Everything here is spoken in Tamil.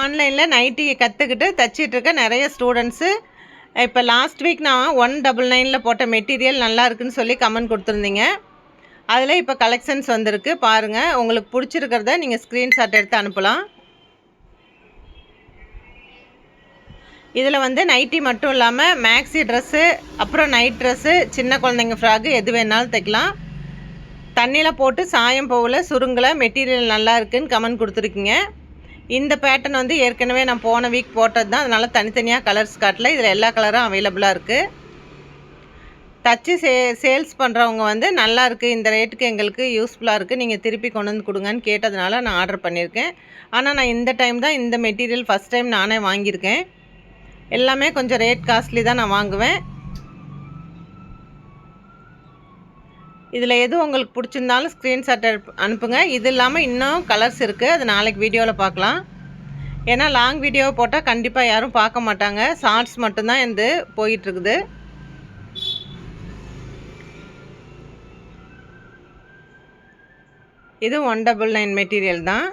ஆன்லைனில் நைட்டி கற்றுக்கிட்டு தச்சிட்ருக்க நிறைய ஸ்டூடெண்ட்ஸு இப்போ லாஸ்ட் வீக் நான் 199 போட்ட மெட்டீரியல் நல்லா இருக்குன்னு சொல்லி கமெண்ட் கொடுத்துருந்தீங்க. அதில் இப்போ கலெக்ஷன்ஸ் வந்திருக்கு பாருங்கள். உங்களுக்கு பிடிச்சிருக்கிறத நீங்கள் ஸ்க்ரீன்ஷாட் எடுத்து அனுப்பலாம். இதில் வந்து நைட்டி மட்டும் இல்லாமல் மேக்ஸி ட்ரெஸ்ஸு, அப்புறம் நைட் ட்ரெஸ்ஸு, சின்ன குழந்தைங்க ஃப்ராக்கு எது வேணாலும் தைக்கலாம். தண்ணியில் போட்டு சாயம் போகல, சுருங்கலை, மெட்டீரியல் நல்லா இருக்குன்னு கமெண்ட் கொடுத்துருக்கீங்க. இந்த பேட்டர்ன் வந்து ஏற்கனவே நான் போன வீக் போட்டது தான், அதனால் தனித்தனியாக கலர்ஸ் காட்டல. இதில் எல்லா கலரும் அவைலபிளாக இருக்குது. தச்சு சேல்ஸ் பண்ணுறவங்க வந்து நல்லா இருக்குது, இந்த ரேட்டுக்கு எங்களுக்கு யூஸ்ஃபுல்லாக இருக்குது, நீங்கள் திருப்பி கொண்டு வந்து கொடுங்கன்னு கேட்டதுனால நான் ஆர்டர் பண்ணியிருக்கேன். ஆனால் நான் இந்த டைம் தான் இந்த மெட்டீரியல் ஃபஸ்ட் டைம் நானே வாங்கியிருக்கேன். எல்லாமே கொஞ்சம் ரேட் காஸ்ட்லி தான் நான் வாங்குவேன். இதில் எது உங்களுக்கு பிடிச்சிருந்தாலும் ஸ்க்ரீன்ஷாட் அனுப்புங்க. இது இல்லாமல் இன்னும் கலர்ஸ் இருக்குது, அது நாளைக்கு வீடியோவில் பார்க்கலாம். ஏன்னா லாங் வீடியோ போட்டால் கண்டிப்பாக யாரும் பார்க்க மாட்டாங்க, ஷார்ட்ஸ் மட்டும்தான் இது போயிட்டுருக்குது. இது 199 மெட்டீரியல் தான்.